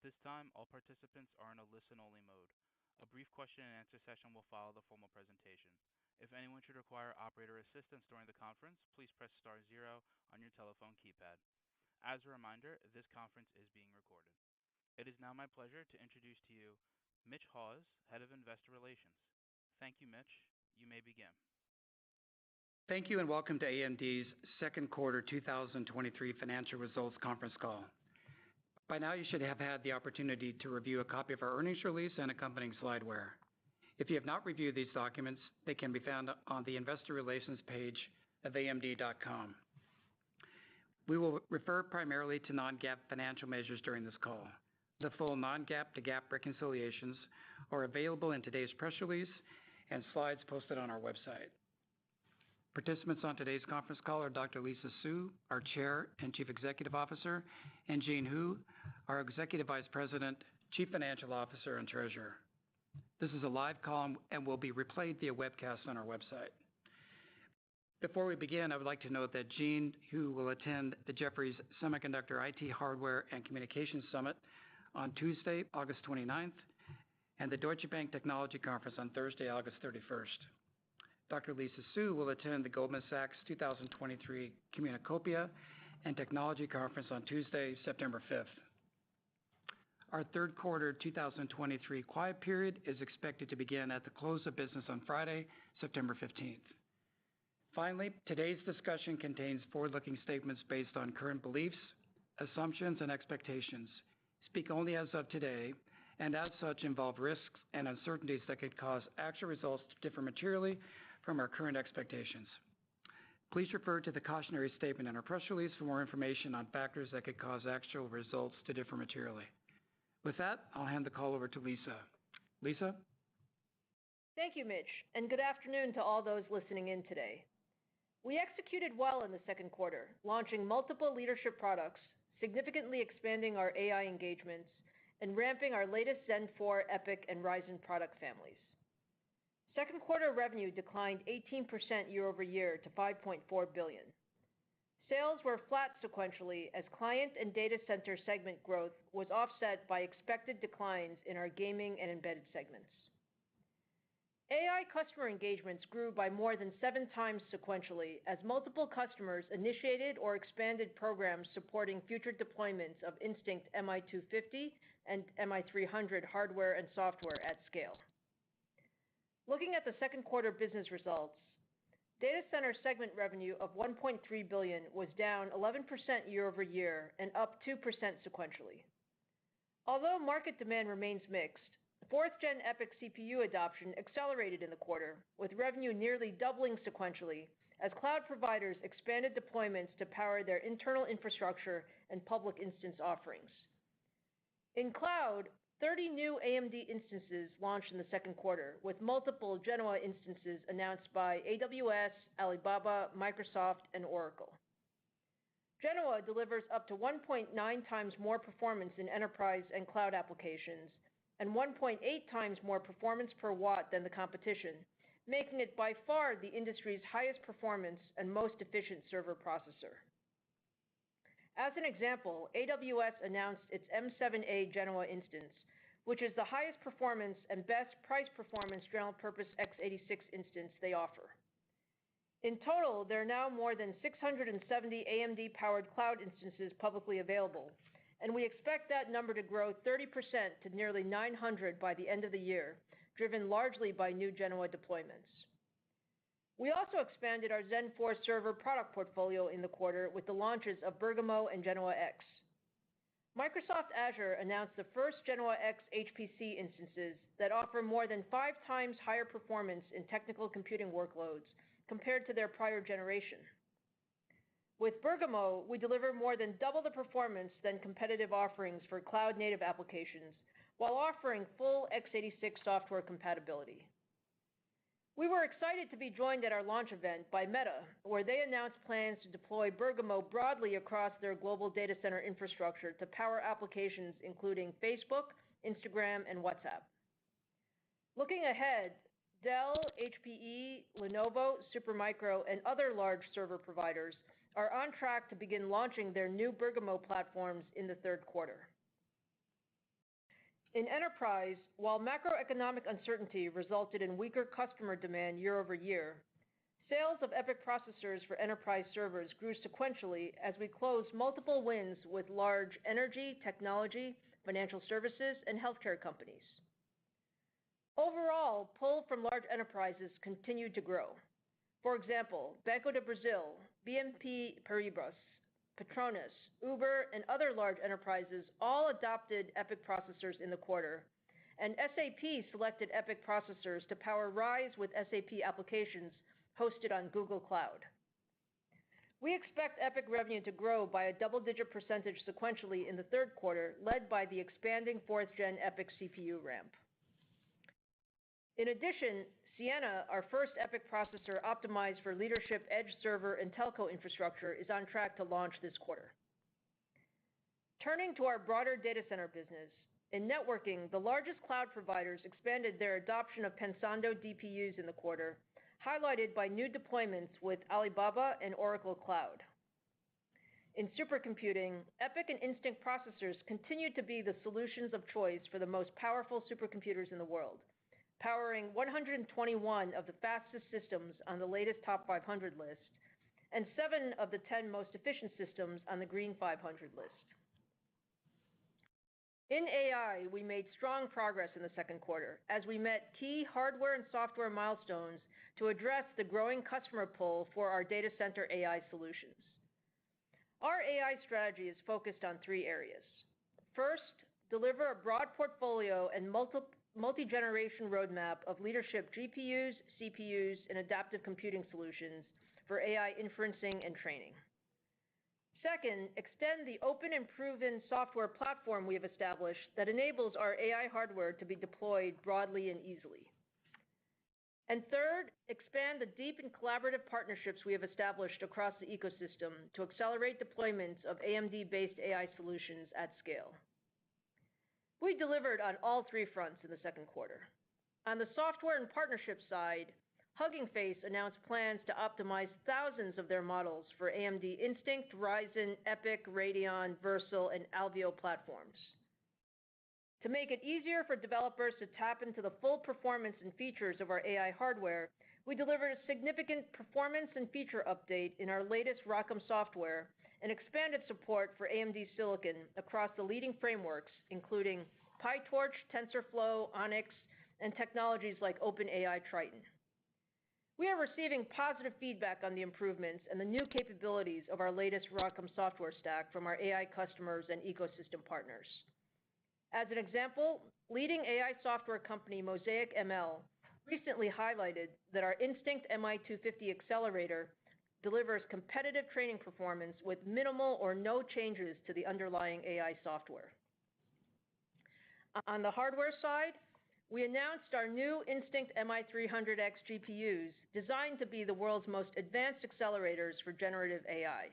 this time, all participants are in a listen-only mode. A brief question-and-answer session will follow the formal presentation. If anyone should require operator assistance during the conference, please press star zero on your telephone keypad. As a reminder, this conference is being recorded. It is now my pleasure to introduce to you Mitch Hawes, Head of Investor Relations. Thank you, Mitch. You may begin. Thank you and welcome to AMD's second quarter 2023 financial results conference call. By now, you should have had the opportunity to review a copy of our earnings release and accompanying slideware. If you have not reviewed these documents, they can be found on the Investor Relations page of AMD.com. We will refer primarily to non-GAAP financial measures during this call. The full non-GAAP to GAAP reconciliations are available in today's press release and slides posted on our website. Participants on today's conference call are Dr. Lisa Su, our Chair and Chief Executive Officer, and Jean Hu, our Executive Vice President, Chief Financial Officer, and Treasurer. This is a live call and will be replayed via webcast on our website. Before we begin, I would like to note that Jean Hu will attend the Jefferies Semiconductor IT Hardware and Communications Summit on Tuesday, August 29th, and the Deutsche Bank Technology Conference on Thursday, August 31st. Dr. Lisa Su will attend the Goldman Sachs 2023 Communacopia and Technology Conference on Tuesday, September 5th. Our third quarter 2023 quiet period is expected to begin at the close of business on Friday, September 15th. Finally, today's discussion contains forward-looking statements based on current beliefs, assumptions, and expectations, speak only as of today, and as such involve risks and uncertainties that could cause actual results to differ materially from our current expectations. Please refer to the cautionary statement in our press release for more information on factors that could cause actual results to differ materially. With that, I'll hand the call over to Lisa. Lisa? Thank you, Mitch, and good afternoon to all those listening in today. We executed well in the second quarter, launching multiple leadership products, significantly expanding our AI engagements, and ramping our latest Zen 4, EPYC, and Ryzen product families. Second quarter revenue declined 18% year-over-year to $5.4 billion. Sales were flat sequentially as client and data center segment growth was offset by expected declines in our gaming and embedded segments. AI customer engagements grew by more than 7 times sequentially as multiple customers initiated or expanded programs supporting future deployments of Instinct MI250 and MI300 hardware and software at scale. Looking at the second quarter business results, data center segment revenue of $1.3 billion was down 11% year-over-year and up 2% sequentially. Although market demand remains mixed, 4th Gen EPYC CPU adoption accelerated in the quarter, with revenue nearly doubling sequentially as cloud providers expanded deployments to power their internal infrastructure and public instance offerings. In cloud, 30 new AMD instances launched in the second quarter, with multiple Genoa instances announced by AWS, Alibaba, Microsoft, and Oracle. Genoa delivers up to 1.9 times more performance in enterprise and cloud applications and 1.8 times more performance per watt than the competition, making it by far the industry's highest performance and most efficient server processor. As an example, AWS announced its M7A Genoa instance, which is the highest performance and best price performance general-purpose x86 instance they offer. In total, there are now more than 670 AMD-powered cloud instances publicly available, and we expect that number to grow 30% to nearly 900 by the end of the year, driven largely by new Genoa deployments. We also expanded our Zen 4 server product portfolio in the quarter with the launches of Bergamo and Genoa X. Microsoft Azure announced the first Genoa X HPC instances that offer more than 5 times higher performance in technical computing workloads compared to their prior generation. With Bergamo, we deliver more than double the performance than competitive offerings for cloud-native applications while offering full x86 software compatibility. We were excited to be joined at our launch event by Meta, where they announced plans to deploy Bergamo broadly across their global data center infrastructure to power applications including Facebook, Instagram, and WhatsApp. Looking ahead, Dell, HPE, Lenovo, Supermicro, and other large server providers are on track to begin launching their new Bergamo platforms in the third quarter. In enterprise, while macroeconomic uncertainty resulted in weaker customer demand year-over-year, sales of EPYC processors for enterprise servers grew sequentially as we closed multiple wins with large energy, technology, financial services, and healthcare companies. Overall, pull from large enterprises continued to grow. For example, Banco do Brasil, BNP Paribas, Petronas, Uber, and other large enterprises all adopted EPYC processors in the quarter, and SAP selected EPYC processors to power RISE with SAP applications hosted on Google Cloud. We expect EPYC revenue to grow by a double-digit percentage sequentially in the third quarter, led by the expanding 4th-gen EPYC CPU ramp. In addition, Siena, our first EPYC processor optimized for leadership edge server and telco infrastructure, is on track to launch this quarter. Turning to our broader data center business, in networking, the largest cloud providers expanded their adoption of Pensando DPUs in the quarter, highlighted by new deployments with Alibaba and Oracle Cloud. In supercomputing, EPYC and Instinct processors continue to be the solutions of choice for the most powerful supercomputers in the world, powering 121 of the fastest systems on the latest Top 500 list, and 7 of the 10 most efficient systems on the Green 500 list. In AI, we made strong progress in the second quarter as we met key hardware and software milestones to address the growing customer pull for our data center AI solutions. Our AI strategy is focused on 3 areas. First, deliver a broad portfolio and multi-generation roadmap of leadership GPUs, CPUs, and adaptive computing solutions for AI inferencing and training. Second, extend the open and proven software platform we have established that enables our AI hardware to be deployed broadly and easily. And third, expand the deep and collaborative partnerships we have established across the ecosystem to accelerate deployments of AMD-based AI solutions at scale. We delivered on all 3 fronts in the second quarter. On the software and partnership side, Hugging Face announced plans to optimize thousands of their models for AMD Instinct, Ryzen, EPYC, Radeon, Versal, and Alveo platforms. To make it easier for developers to tap into the full performance and features of our AI hardware, we delivered a significant performance and feature update in our latest ROCm software and expanded support for AMD Silicon across the leading frameworks, including PyTorch, TensorFlow, Onyx, and technologies like OpenAI Triton. We are receiving positive feedback on the improvements and the new capabilities of our latest ROCm software stack from our AI customers and ecosystem partners. As an example, leading AI software company Mosaic ML recently highlighted that our Instinct MI250 accelerator delivers competitive training performance with minimal or no changes to the underlying AI software. On the hardware side, we announced our new Instinct MI300X GPUs designed to be the world's most advanced accelerators for generative AI.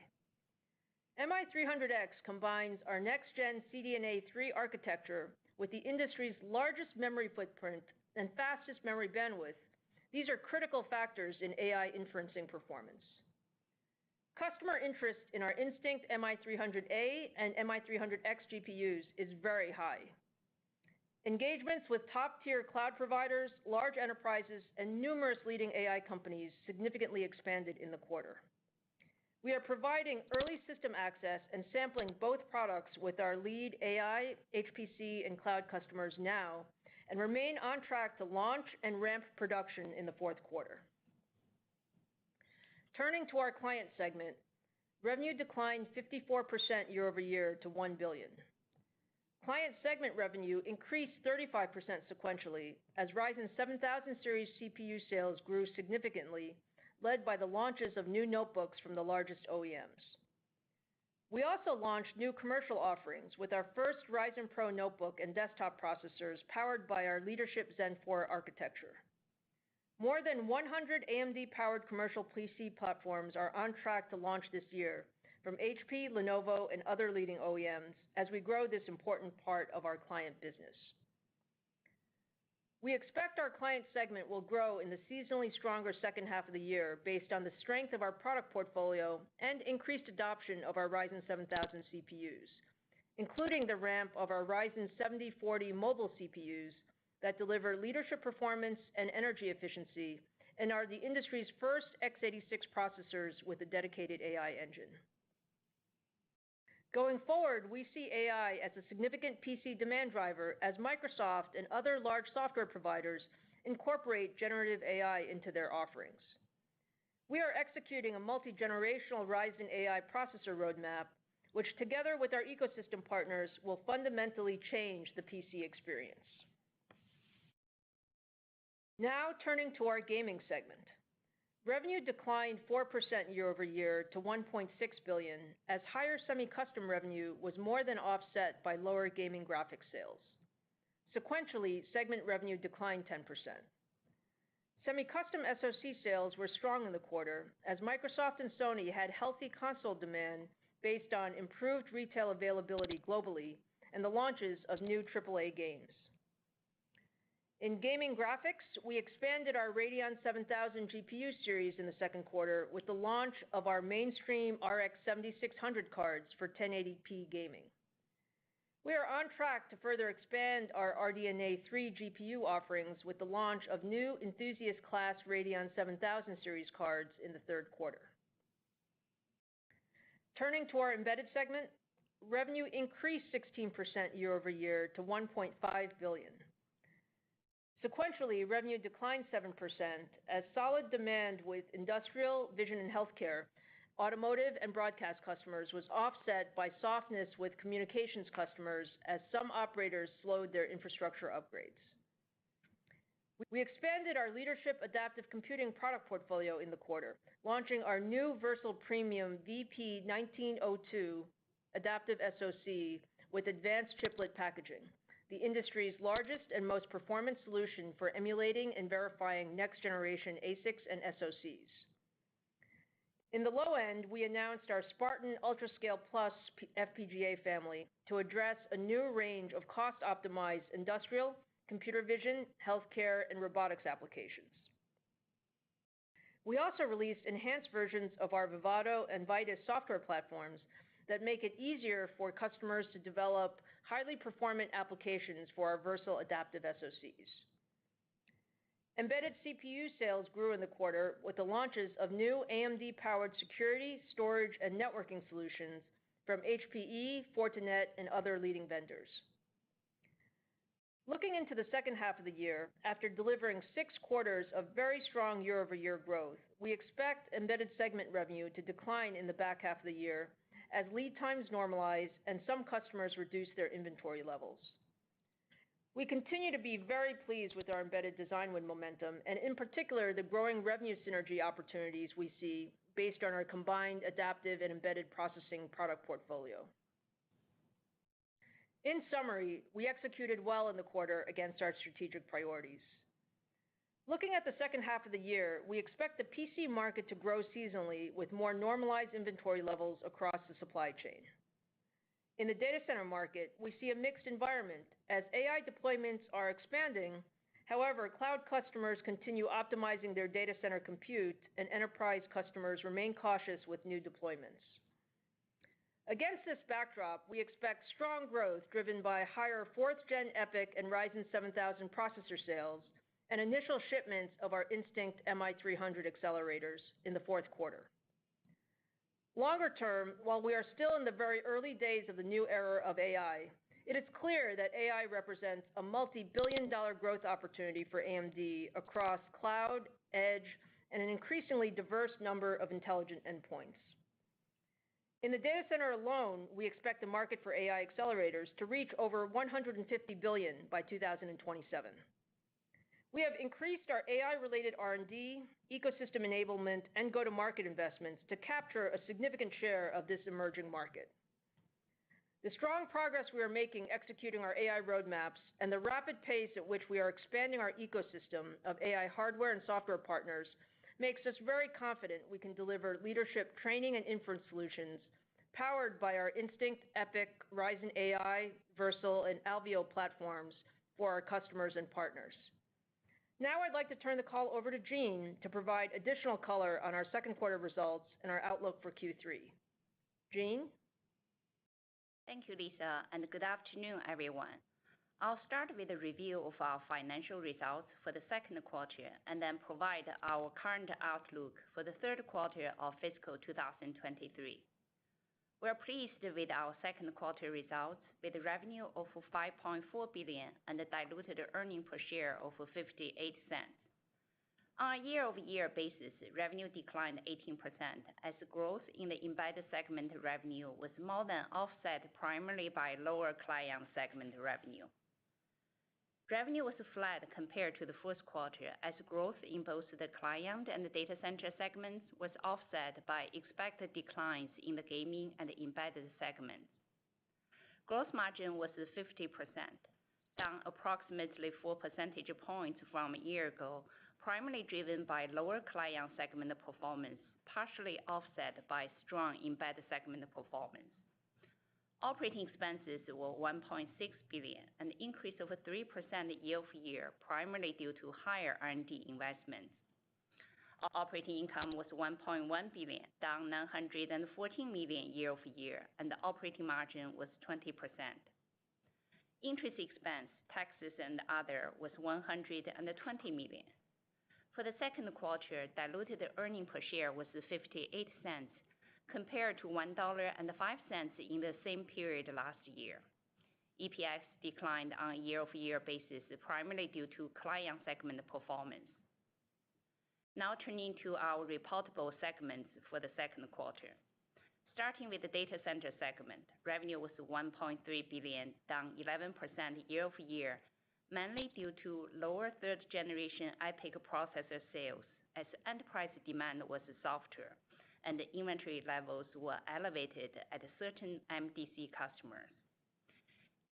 MI300X combines our next-gen CDNA 3 architecture with the industry's largest memory footprint and fastest memory bandwidth. These are critical factors in AI inferencing performance. Customer interest in our Instinct MI300A and MI300X GPUs is very high. Engagements with top-tier cloud providers, large enterprises, and numerous leading AI companies significantly expanded in the quarter. We are providing early system access and sampling both products with our lead AI, HPC, and cloud customers now, and remain on track to launch and ramp production in the fourth quarter. Turning to our client segment, revenue declined 54% year-over-year to $1 billion. Client segment revenue increased 35% sequentially as Ryzen 7000 series CPU sales grew significantly, led by the launches of new notebooks from the largest OEMs. We also launched new commercial offerings with our first Ryzen Pro notebook and desktop processors powered by our leadership Zen 4 architecture. More than 100 AMD-powered commercial PC platforms are on track to launch this year from HP, Lenovo, and other leading OEMs as we grow this important part of our client business. We expect our client segment will grow in the seasonally stronger second half of the year based on the strength of our product portfolio and increased adoption of our Ryzen 7000 CPUs, including the ramp of our Ryzen 7040 mobile CPUs that deliver leadership performance and energy efficiency and are the industry's first x86 processors with a dedicated AI engine. Going forward, we see AI as a significant PC demand driver as Microsoft and other large software providers incorporate generative AI into their offerings. We are executing a multi-generational Ryzen AI processor roadmap, which together with our ecosystem partners will fundamentally change the PC experience. Now turning to our gaming segment. Revenue declined 4% year-over-year to $1.6 billion, as higher semi-custom revenue was more than offset by lower gaming graphics sales. Sequentially, segment revenue declined 10%. Semi-custom SoC sales were strong in the quarter, as Microsoft and Sony had healthy console demand based on improved retail availability globally and the launches of new AAA games. In gaming graphics, we expanded our Radeon 7000 GPU series in the second quarter with the launch of our mainstream RX 7600 cards for 1080p gaming. We are on track to further expand our RDNA 3 GPU offerings with the launch of new enthusiast class Radeon 7000 series cards in the third quarter. Turning to our embedded segment, revenue increased 16% year-over-year to $1.5 billion. Sequentially, revenue declined 7% as solid demand with industrial, vision and healthcare, automotive, and broadcast customers was offset by softness with communications customers as some operators slowed their infrastructure upgrades. We expanded our leadership adaptive computing product portfolio in the quarter, launching our new Versal Premium VP1902 adaptive SoC with advanced chiplet packaging, the industry's largest and most performant solution for emulating and verifying next-generation ASICs and SoCs. In the low end, we announced our Spartan UltraScale Plus FPGA family to address a new range of cost-optimized industrial, computer vision, healthcare, and robotics applications. We also released enhanced versions of our Vivado and Vitis software platforms that make it easier for customers to develop highly performant applications for our Versal adaptive SoCs. Embedded CPU sales grew in the quarter with the launches of new AMD-powered security, storage, and networking solutions from HPE, Fortinet, and other leading vendors. Looking into the second half of the year, after delivering 6 quarters of very strong year-over-year growth, we expect embedded segment revenue to decline in the back half of the year as lead times normalize and some customers reduce their inventory levels. We continue to be very pleased with our embedded design win momentum, and in particular, the growing revenue synergy opportunities we see based on our combined adaptive and embedded processing product portfolio. In summary, we executed well in the quarter against our strategic priorities. Looking at the second half of the year, we expect the PC market to grow seasonally with more normalized inventory levels across the supply chain. In the data center market, we see a mixed environment as AI deployments are expanding. However, cloud customers continue optimizing their data center compute, and enterprise customers remain cautious with new deployments. Against this backdrop, we expect strong growth driven by higher 4th-gen EPYC and Ryzen 7000 processor sales and initial shipments of our Instinct MI300 accelerators in the fourth quarter. Longer term, while we are still in the very early days of the new era of AI, it is clear that AI represents a multi-billion-dollar growth opportunity for AMD across cloud, edge, and an increasingly diverse number of intelligent endpoints. In the data center alone, we expect the market for AI accelerators to reach over $150 billion by 2027. We have increased our AI-related R&D, ecosystem enablement, and go-to-market investments to capture a significant share of this emerging market. The strong progress we are making executing our AI roadmaps and the rapid pace at which we are expanding our ecosystem of AI hardware and software partners makes us very confident we can deliver leadership training and inference solutions powered by our Instinct, EPYC, Ryzen AI, Versal, and Alveo platforms for our customers and partners. Now I'd like to turn the call over to Jean to provide additional color on our second quarter results and our outlook for Q3. Jean? Thank you, Lisa, and good afternoon, everyone. I'll start with a review of our financial results for the second quarter and then provide our current outlook for the third quarter of fiscal 2023. We are pleased with our second quarter results with revenue of $5.4 billion and a diluted earnings per share of $0.58. On a year-over-year basis, revenue declined 18% as growth in the embedded segment revenue was more than offset primarily by lower client segment revenue. Revenue was flat compared to the first quarter as growth in both the client and the data center segments was offset by expected declines in the gaming and embedded segments. Gross margin was 50%, down approximately 4 percentage points from a year ago, primarily driven by lower client segment performance, partially offset by strong embedded segment performance. Operating expenses were $1.6 billion, an increase of 3% year-over-year, primarily due to higher R&D investments. Operating income was $1.1 billion, down $914 million year-over-year, and the operating margin was 20%. Interest expense, taxes, and other was $120 million. For the second quarter, diluted earnings per share was $0.58, compared to $1.05 in the same period last year. EPS declined on a year-over-year basis, primarily due to client segment performance. Now turning to our reportable segments for the second quarter. Starting with the data center segment, revenue was $1.3 billion, down 11% year-over-year, mainly due to lower third-generation EPYC processor sales as enterprise demand was softer and the inventory levels were elevated at certain MDC customers.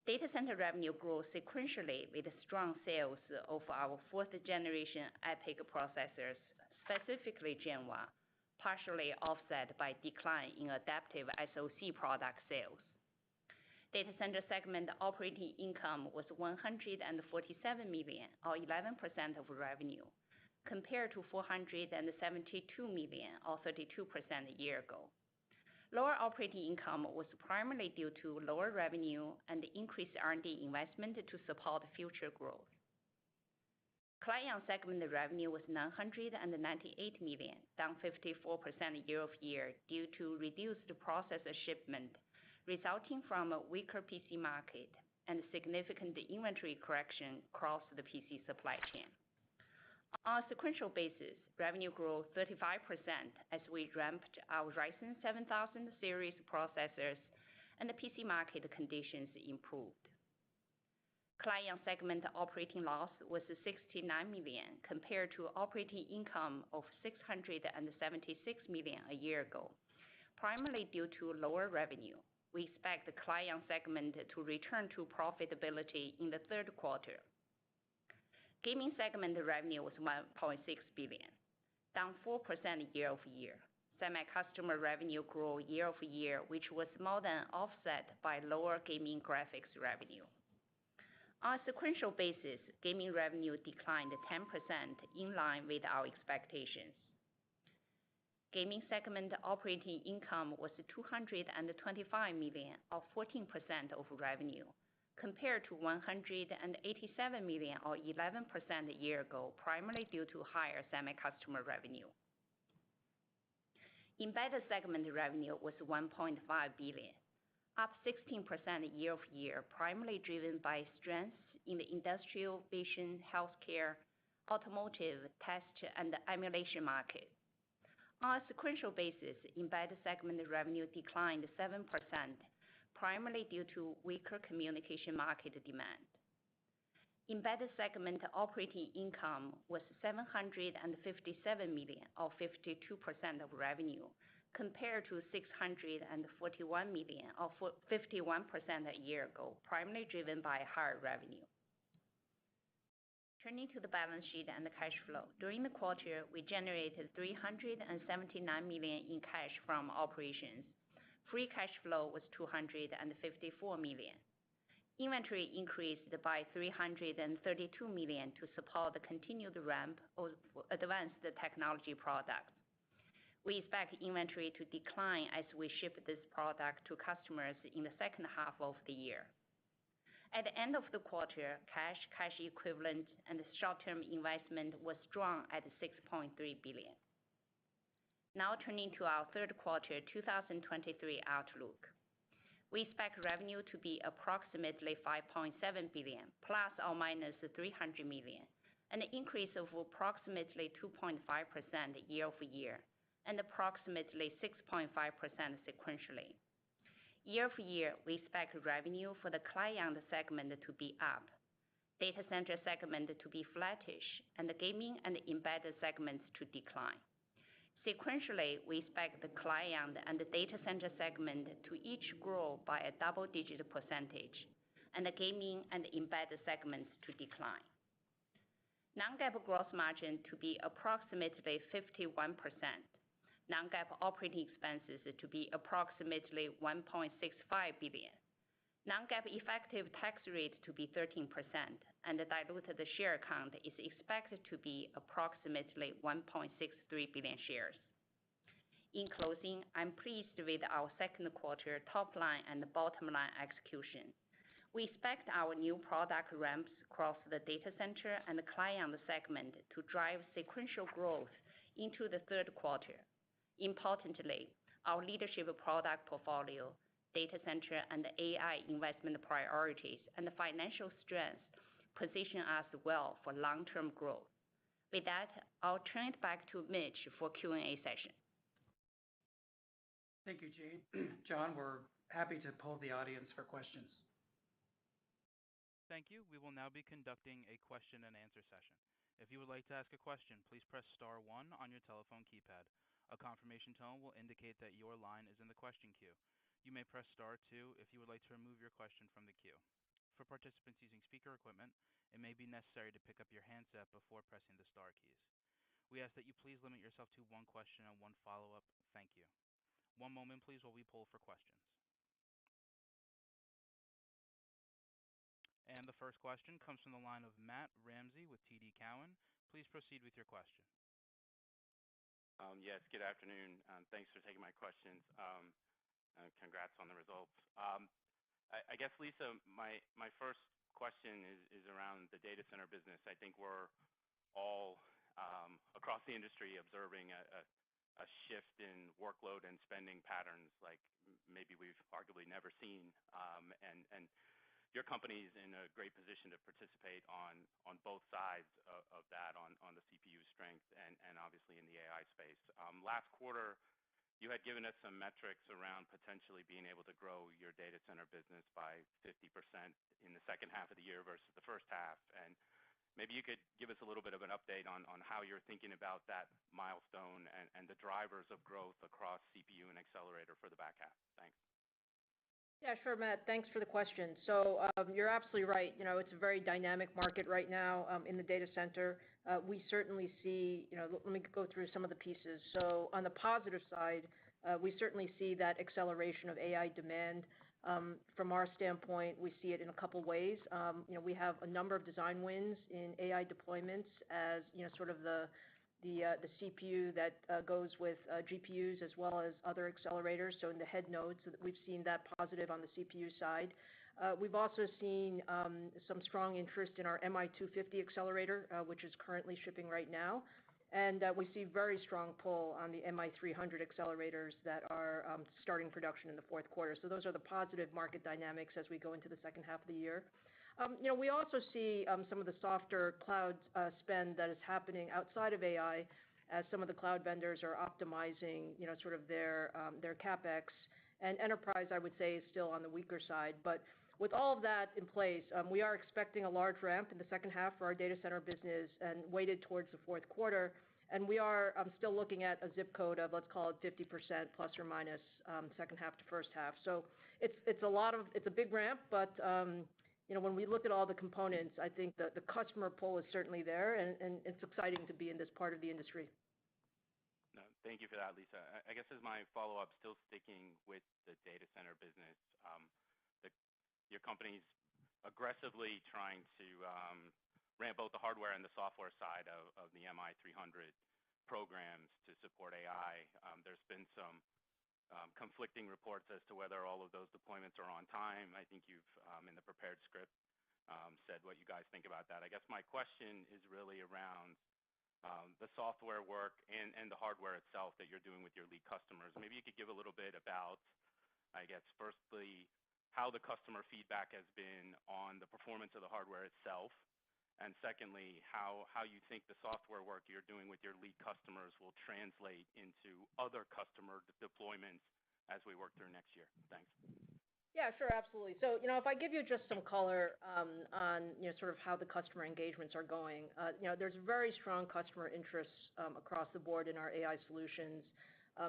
Data center revenue grew sequentially with strong sales of our fourth-generation EPYC processors, specifically Gen 1, partially offset by decline in adaptive SoC product sales. Data center segment operating income was $147 million, or 11% of revenue, compared to $472 million, or 32% a year ago. Lower operating income was primarily due to lower revenue and increased R&D investment to support future growth. Client segment revenue was $998 million, down 54% year-over-year due to reduced processor shipment resulting from a weaker PC market and significant inventory correction across the PC supply chain. On a sequential basis, revenue grew 35% as we ramped our Ryzen 7000 series processors and the PC market conditions improved. Client segment operating loss was $69 million compared to operating income of $676 million a year ago, primarily due to lower revenue. We expect the client segment to return to profitability in the third quarter. Gaming segment revenue was $1.6 billion, down 4% year-over-year. Semi-customer revenue grew year-over-year, which was more than offset by lower gaming graphics revenue. On a sequential basis, gaming revenue declined 10% in line with our expectations. Gaming segment operating income was $225 million, or 14% of revenue, compared to $187 million, or 11% a year ago, primarily due to higher semi-customer revenue. Embedded segment revenue was $1.5 billion, up 16% year-over-year, primarily driven by strengths in the industrial, vision, healthcare, automotive, test, and emulation market. On a sequential basis, embedded segment revenue declined 7%, primarily due to weaker communication market demand. Embedded segment operating income was $757 million, or 52% of revenue, compared to $641 million, or 51% a year ago, primarily driven by higher revenue. Turning to the balance sheet and the cash flow. During the quarter, we generated $379 million in cash from operations. Free cash flow was $254 million. Inventory increased by $332 million to support the continued ramp of advanced technology products. We expect inventory to decline as we ship this product to customers in the second half of the year. At the end of the quarter, cash equivalent, and short-term investment was strong at $6.3 billion. Now turning to our third quarter 2023 outlook. We expect revenue to be approximately $5.7 billion ± $300 million, an increase of approximately 2.5% year-over-year, and approximately 6.5% sequentially. Year-over-year, we expect revenue for the client segment to be up, data center segment to be flattish, and the gaming and embedded segments to decline. Sequentially, we expect the client and the data center segment to each grow by a double-digit percentage, and the gaming and embedded segments to decline. Non-GAAP gross margin to be approximately 51%. Non-GAAP operating expenses to be approximately $1.65 billion. Non-GAAP effective tax rate to be 13%, and the diluted share count is expected to be approximately 1.63 billion shares. In closing, I'm pleased with our second quarter top line and bottom line execution. We expect our new product ramps across the data center and the client segment to drive sequential growth into the third quarter. Importantly, our leadership product portfolio, data center and AI investment priorities, and the financial strength position us well for long-term growth. With that, I'll turn it back to Mitch for Q&A session. Thank you, Jean. John, we're happy to poll the audience for questions. Thank you. We will now be conducting a question and answer session. If you would like to ask a question, please press star one on your telephone keypad. A confirmation tone will indicate that your line is in the question queue. You may press star two if you would like to remove your question from the queue. For participants using speaker equipment, it may be necessary to pick up your handset before pressing the star keys. We ask that you please limit yourself to one question and one follow-up. Thank you. One moment, please, while we poll for questions. And the first question comes from the line of Matt Ramsay with TD Cowen. Please proceed with your question. Yes, good afternoon. Thanks for taking my questions. Congrats on the results. I guess, Lisa, my first question is around the data center business. I think we're all across the industry observing a shift in workload and spending patterns like maybe we've arguably never seen. And your company's in a great position to participate on both sides of that, on the CPU strength and obviously in the AI space. Last quarter, you had given us some metrics around potentially being able to grow your data center business by 50% in the second half of the year versus the first half. And maybe you could give us a little bit of an update on how you're thinking about that milestone and the drivers of growth across CPU and accelerator for the back half. Thanks. Yeah, sure, Matt. Thanks for the question. So you're absolutely right. You know, it's a very dynamic market right now in the data center. We certainly see, let me go through some of the pieces. So on the positive side, we certainly see that acceleration of AI demand. From our standpoint, we see it in a couple ways. We have a number of design wins in AI deployments as, sort of the CPU that goes with GPUs as well as other accelerators. So in the head nodes, we've seen that positive on the CPU side. We've also seen some strong interest in our MI250 accelerator, which is currently shipping right now. And we see very strong pull on the MI300 accelerators that are starting production in the fourth quarter. So those are the positive market dynamics as we go into the second half of the year. We also see some of the softer cloud spend that is happening outside of AI as some of the cloud vendors are optimizing, sort of their CapEx. And enterprise, I would say, is still on the weaker side. But with all of that in place, we are expecting a large ramp in the second half for our data center business and weighted towards the fourth quarter. And we are still looking at a zip code of, let's call it 50% plus or minus second half to first half. So it's a big ramp, but when we look at all the components, I think that the customer pull is certainly there, and it's exciting to be in this part of the industry. No, thank you for that, Lisa. I guess as my follow-up, still sticking with the data center business, your company's aggressively trying to ramp both the hardware and the software side of the MI300 programs to support AI. There's been some conflicting reports as to whether all of those deployments are on time. I think you've in the prepared script said what you guys think about that. I guess my question is really around the software work and the hardware itself that you're doing with your lead customers. Maybe you could give a little bit about, I guess, firstly, how the customer feedback has been on the performance of the hardware itself, and secondly, how you think the software work you're doing with your lead customers will translate into other customer deployments as we work through next year. Thanks. Yeah, sure. Absolutely. So, if I give you just some color on, sort of how the customer engagements are going, there's very strong customer interest across the board in our AI solutions.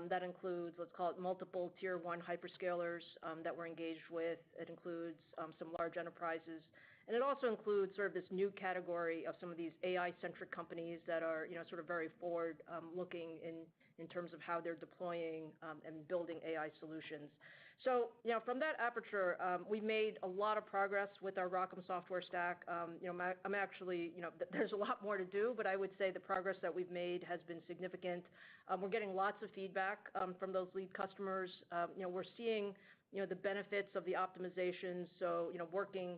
That includes, let's call it, multiple tier one hyperscalers that we're engaged with. It includes some large enterprises, and it also includes sort of this new category of some of these AI-centric companies that are, sort of very forward looking in terms of how they're deploying and building AI solutions. So, from that aperture, we made a lot of progress with our ROCm software stack. I'm actually, there's a lot more to do, but I would say the progress that we've made has been significant. We're getting lots of feedback from those lead customers. We're seeing the benefits of the optimizations. So, working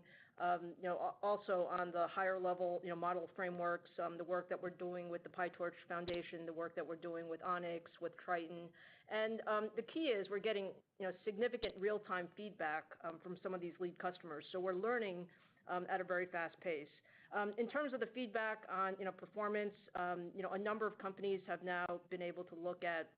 also on the higher level model frameworks, the work that we're doing with the PyTorch Foundation, the work that we're doing with Onyx, with Triton. And the key is we're getting significant real-time feedback from some of these lead customers. So we're learning at a very fast pace. In terms of the feedback on performance, a number of companies have now been able to look at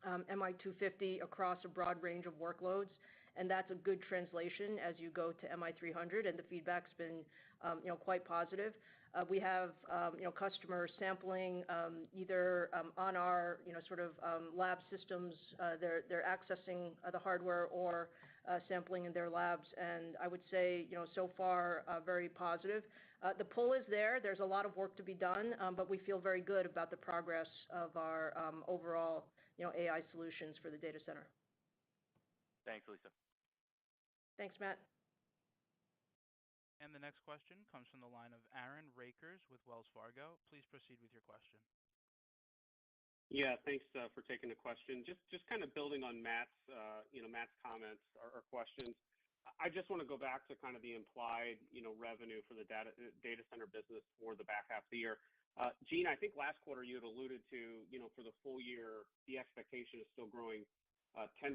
MI250 across a broad range of workloads, and that's a good translation as you go to MI300, and the feedback's been quite positive. We have customers sampling either on our sort of lab systems. They're accessing the hardware or sampling in their labs, and I would say so far very positive. The pull is there. There's a lot of work to be done, but we feel very good about the progress of our overall AI solutions for the data center. Thanks, Lisa. Thanks, Matt. And the next question comes from the line of Aaron Rakers with Wells Fargo. Please proceed with your question. Yeah, thanks for taking the question. Just kind of building on Matt's comments or questions. I just want to go back to kind of the implied revenue for the data center business for the back half of the year. Jean, I think last quarter you had alluded to for the full year the expectation is still growing 10%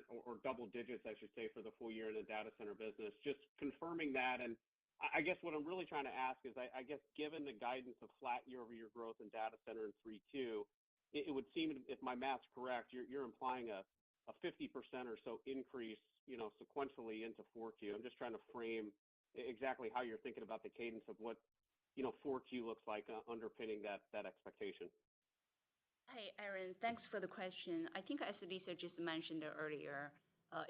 or double digits, I should say, for the full year in the data center business. Just confirming that, and I guess what I'm really trying to ask is, I guess given the guidance of flat year-over-year growth in data center in 3Q, it would seem, if my math's correct, you're implying a 50% or so increase, sequentially into 4Q. I'm just trying to frame exactly how you're thinking about the cadence of what 4Q looks like underpinning that expectation. Hey, Aaron, thanks for the question. I think as Lisa just mentioned earlier,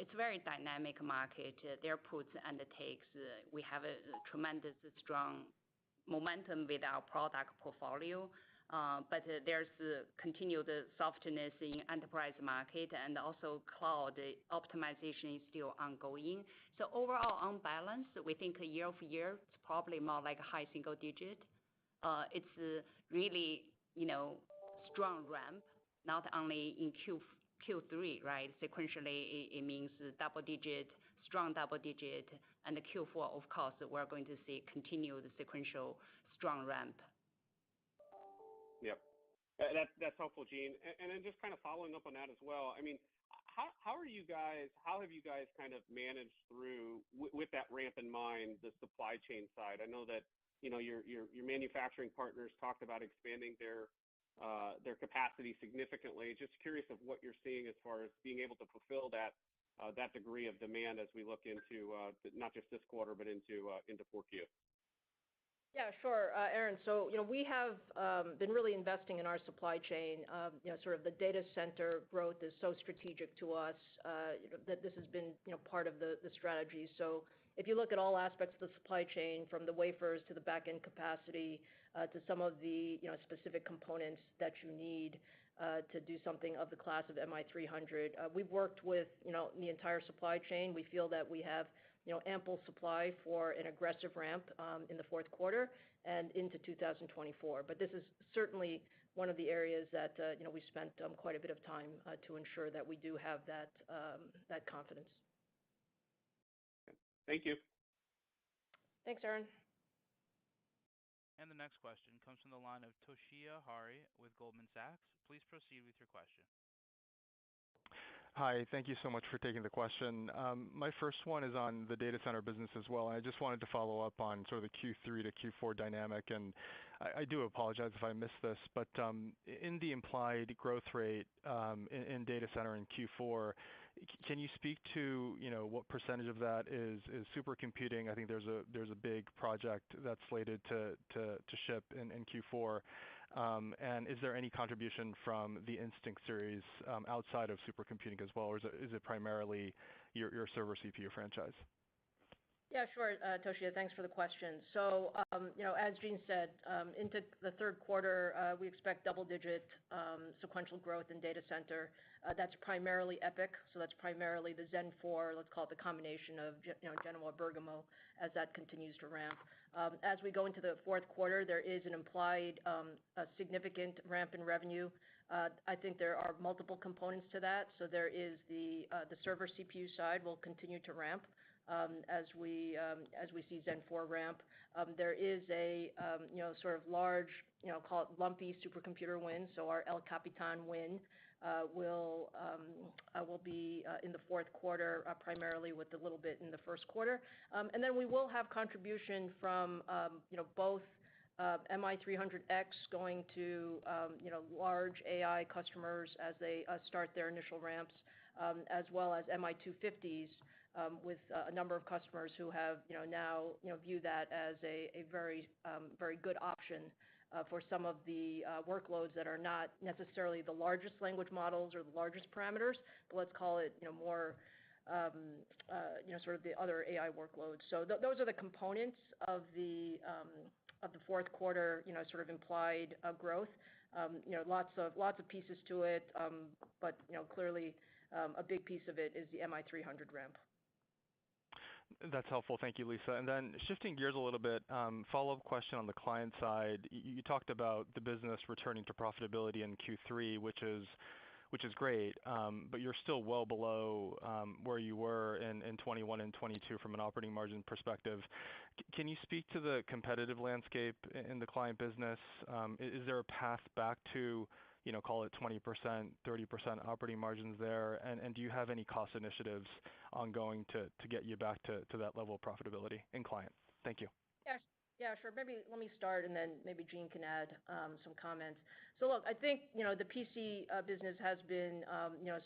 it's a very dynamic market. There are puts and takes. We have a tremendous strong momentum with our product portfolio, but there's continued softness in enterprise market, and also cloud optimization is still ongoing. So overall, on balance, we think year over year, it's probably more like a high single digit. It's really, strong ramp, not only in Q3, right? Sequentially, it means double digit, strong double digit, and the Q4, of course, we're going to see continued sequential strong ramp. Yep. That's helpful, Jean. And then just kind of following up on that as well, I mean, how have you guys kind of managed through, with that ramp in mind, the supply chain side? I know that, your manufacturing partners talked about expanding their capacity significantly. Just curious of what you're seeing as far as being able to fulfill that degree of demand as we look into not just this quarter, but into 4Q. Yeah, sure, Aaron. So, we have been really investing in our supply chain. Sort of the data center growth is so strategic to us that this has been, part of the strategy. So if you look at all aspects of the supply chain, from the wafers to the back-end capacity to some of the, specific components that you need to do something of the class of MI300, we've worked with, the entire supply chain. We feel that we have ample supply for an aggressive ramp in the fourth quarter and into 2024. But this is certainly one of the areas that we spent quite a bit of time to ensure that we do have that confidence. Thank you. Thanks, Aaron. And the next question comes from the line of Toshiya Hari with Goldman Sachs. Please proceed with your question. Hi, thank you so much for taking the question. My first one is on the data center business as well. I just wanted to follow up on sort of the Q3 to Q4 dynamic, and I do apologize if I missed this, but in the implied growth rate in data center in Q4, can you speak to what percentage of that is supercomputing? I think there's a big project that's slated to ship in Q4. And is there any contribution from the Instinct series outside of supercomputing as well, or is it primarily your server CPU franchise? Yeah, sure, Toshiya, thanks for the question. So, as Jean said, into the third quarter, we expect double-digit sequential growth in data center. That's primarily EPYC, so that's primarily the Zen 4, let's call it the combination of Genoa Bergamo, as that continues to ramp. As we go into the fourth quarter, there is an implied a significant ramp in revenue. I think there are multiple components to that. So there is the server CPU side will continue to ramp as we see Zen 4 ramp. There is a sort of large, call it lumpy supercomputer win. So our El Capitan win will be in the fourth quarter, primarily with a little bit in the first quarter. And then we will have contribution from both MI300X going to large AI customers as they start their initial ramps, as well as MI250s with a number of customers who have now view that as a very good option for some of the workloads that are not necessarily the largest language models or the largest parameters, but let's call it more sort of the other AI workloads. So those are the components of the fourth quarter sort of implied growth. Lots of pieces to it, but clearly a big piece of it is the MI300 ramp. That's helpful. Thank you, Lisa. And then shifting gears a little bit, follow-up question on the client side. You talked about the business returning to profitability in Q3, which is great, but you're still well below where you were in 21 and 22 from an operating margin perspective. Can you speak to the competitive landscape in the client business? Is there a path back to call it 20%, 30% operating margins there? And do you have any cost initiatives ongoing to get you back to that level of profitability in client? Thank you. Yeah, sure. Maybe let me start, and then maybe Jean can add some comments. So look, I think the PC business has been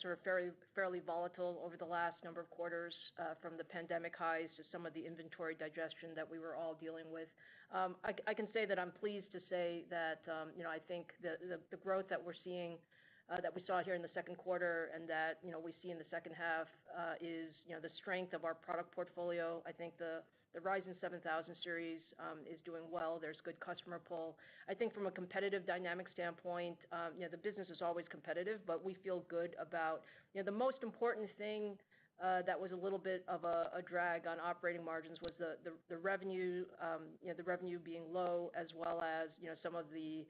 sort of fairly volatile over the last number of quarters, from the pandemic highs to some of the inventory digestion that we were all dealing with. I can say that I'm pleased to say that I think the growth that we're seeing, that we saw here in the second quarter and that we see in the second half is the strength of our product portfolio. I think the Ryzen 7000 series is doing well. There's good customer pull. I think from a competitive dynamic standpoint, the business is always competitive, but we feel good about the most important thing that was a little bit of a drag on operating margins was the revenue, the revenue being low, as well as some of the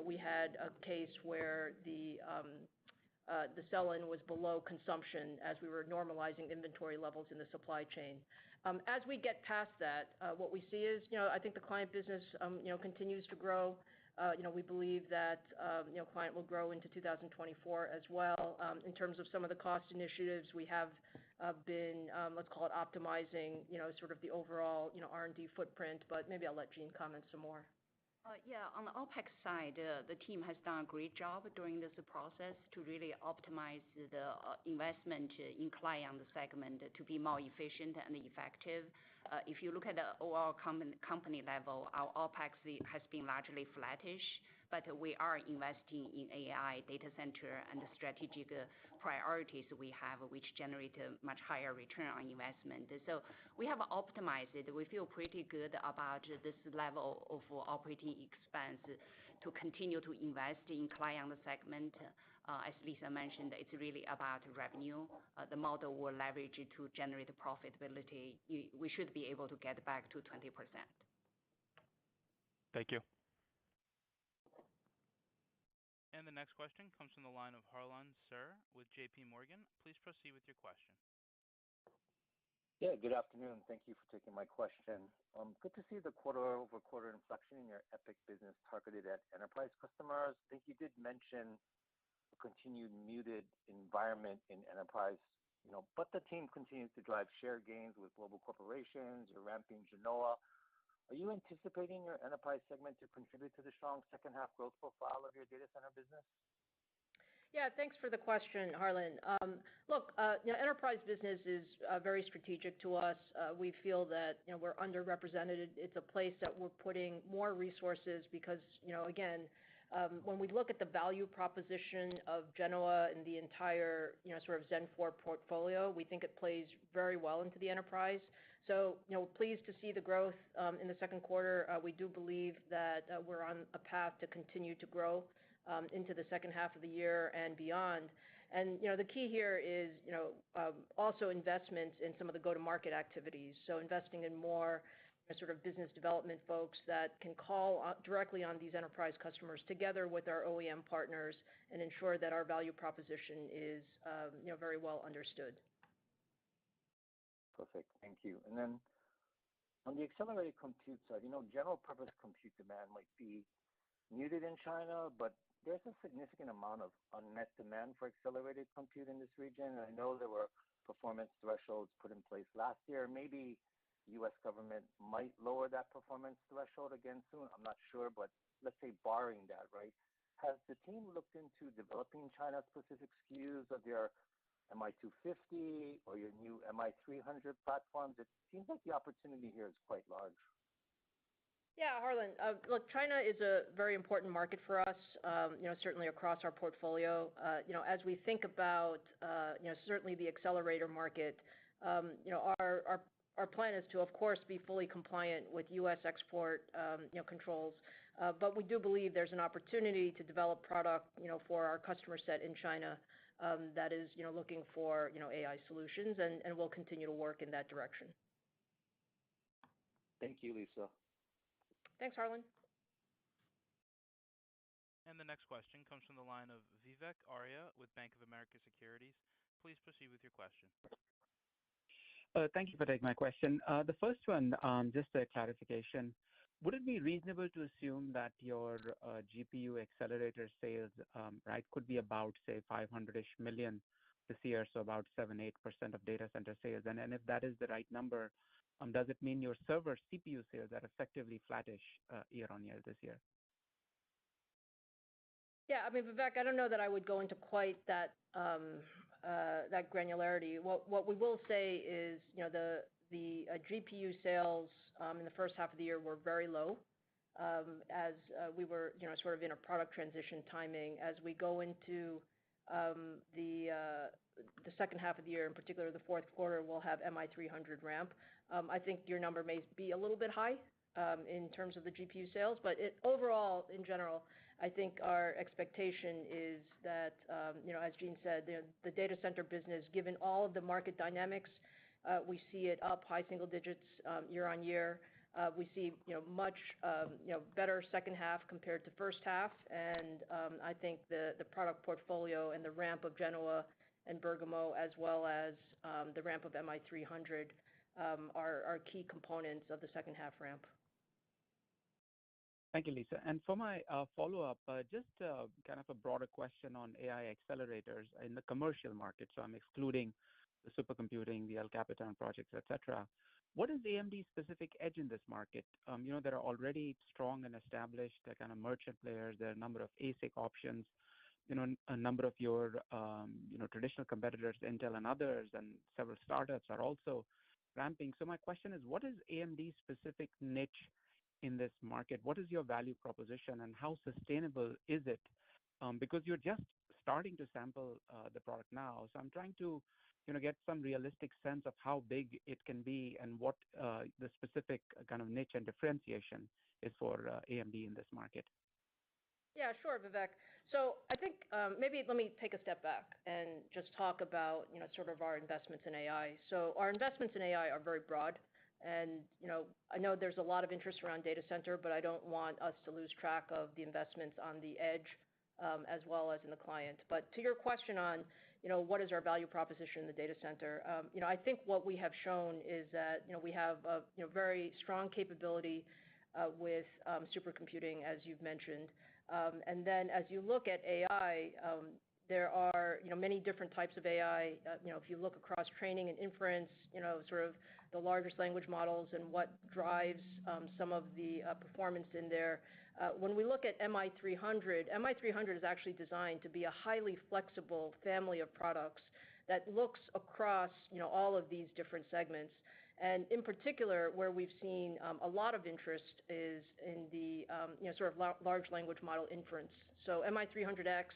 we had a case where the sell-in was below consumption as we were normalizing inventory levels in the supply chain. As we get past that, what we see is I think the client business continues to grow. We believe that client will grow into 2024 as well. In terms of some of the cost initiatives, we have been let's call it optimizing sort of the overall R&D footprint, but maybe I'll let Jean comment some more. Yeah, on the OpEx side, the team has done a great job during this process to really optimize the investment in client segment to be more efficient and effective. If you look at the overall company level, our OpEx has been largely flattish, but we are investing in AI data center and the strategic priorities we have, which generate a much higher return on investment. So we have optimized it. We feel pretty good about this level of operating expense to continue to invest in client segment. as Lisa mentioned, it's really about revenue. The model will leverage it to generate profitability. We should be able to get back to 20%. Thank you. And the next question comes from the line of Harlan Sur with J.P. Morgan. Please proceed with your question. Yeah, good afternoon. Thank you for taking my question. Good to see the quarter-over-quarter inflection in your EPYC business targeted at enterprise customers. I think you did mention a continued muted environment in enterprise, but the team continues to drive share gains with global corporations. You're ramping Genoa. Are you anticipating your enterprise segment to contribute to the strong second half growth profile of your data center business? Yeah, thanks for the question, Harlan. Look, enterprise business is very strategic to us. We feel that we're underrepresented. It's a place that we're putting more resources because, again, when we look at the value proposition of Genoa and the entire sort of Zen 4 portfolio, we think it plays very well into the enterprise. So, pleased to see the growth in the second quarter. We do believe that we're on a path to continue to grow into the second half of the year and beyond. And the key here is also investments in some of the go-to-market activities. So investing in more sort of business development folks that can call directly on these enterprise customers together with our OEM partners and ensure that our value proposition is very well understood. Perfect. Thank you. And then on the accelerated compute side, general purpose compute demand might be muted in China, but there's a significant amount of unmet demand for accelerated compute in this region. And I know there were performance thresholds put in place last year. Maybe U.S. government might lower that performance threshold again soon. I'm not sure, but let's say barring that, right? Has the team looked into developing China-specific SKUs of your MI250 or your new MI300 platforms? It seems like the opportunity here is quite large. Yeah, Harlan. Look, China is a very important market for us, certainly across our portfolio. As we think about, certainly the accelerator market, our plan is to, of course, be fully compliant with U.S. export controls. But we do believe there's an opportunity to develop product, for our customer set in China that is, looking for, AI solutions, and we'll continue to work in that direction. Thank you, Lisa. Thanks, Harlan. And the next question comes from the line of Vivek Arya with Bank of America Securities. Please proceed with your question. Thank you for taking my question. The first one, just a clarification. Would it be reasonable to assume that your GPU accelerator sales, right, could be about, say, $500-ish million this year, so about 7-8% of data center sales? And if that is the right number, does it mean your server CPU sales are effectively flattish year on year this year? Yeah, I mean, Vivek, I don't know that I would go into quite that granularity. What we will say is, the GPU sales in the first half of the year were very low, as we were, sort of in a product transition timing. As we go into the second half of the year, in particular the fourth quarter, we'll have MI300 ramp. I think your number may be a little bit high in terms of the GPU sales, but overall, in general, I think our expectation is that, as Jean said, the data center business, given all of the market dynamics, we see it up high single digits year on year. We see much better second half compared to first half, and I think the product portfolio and the ramp of Genoa and Bergamo, as well as the ramp of MI300, are key components of the second half ramp. Thank you, Lisa. And for my follow-up, just kind of a broader question on AI accelerators in the commercial market. So I'm excluding the supercomputing, the El Capitan projects, et cetera. What is AMD's specific edge in this market? There are already strong and established kind of merchant players. There are a number of ASIC options. A number of your traditional competitors, Intel and others, and several startups are also ramping. So my question is, what is AMD's specific niche in this market? What is your value proposition, and how sustainable is it? Because you're just starting to sample the product now. So I'm trying to get some realistic sense of how big it can be and what the specific kind of niche and differentiation is for AMD in this market. Yeah, sure, Vivek. So I think maybe let me take a step back and just talk about sort of our investments in AI. So our investments in AI are very broad, and I know there's a lot of interest around data center, but I don't want us to lose track of the investments on the edge as well as in the client. But to your question on what is our value proposition in the data center, I think what we have shown is that we have a very strong capability with supercomputing, as you've mentioned. And then as you look at AI, there are many different types of AI. If you look across training and inference, sort of the largest language models and what drives some of the performance in there. When we look at MI300, MI300 is actually designed to be a highly flexible family of products that looks across all of these different segments. And in particular, where we've seen a lot of interest is in the sort of large language model inference. So MI300X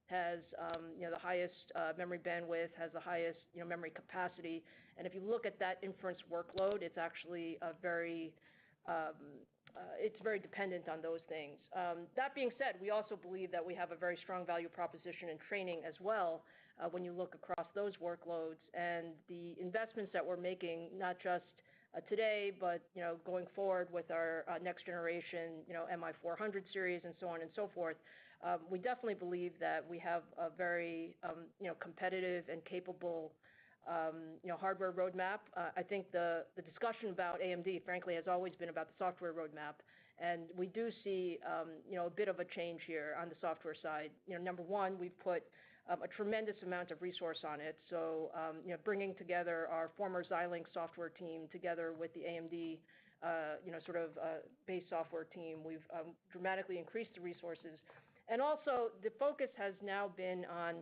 has the highest memory bandwidth, has the highest memory capacity, and if you look at that inference workload, it's actually it's very dependent on those things. That being said, we also believe that we have a very strong value proposition in training as well when you look across those workloads, and the investments that we're making, not just today, but going forward with our next generation MI400 series and so on and so forth, we definitely believe that we have a very competitive and capable hardware roadmap. I think the discussion about AMD, frankly, has always been about the software roadmap, and we do see a bit of a change here on the software side. Number one, we've put a tremendous amount of resource on it. So bringing together our former Xilinx software team together with the AMD sort of base software team, we've dramatically increased the resources. And also, the focus has now been on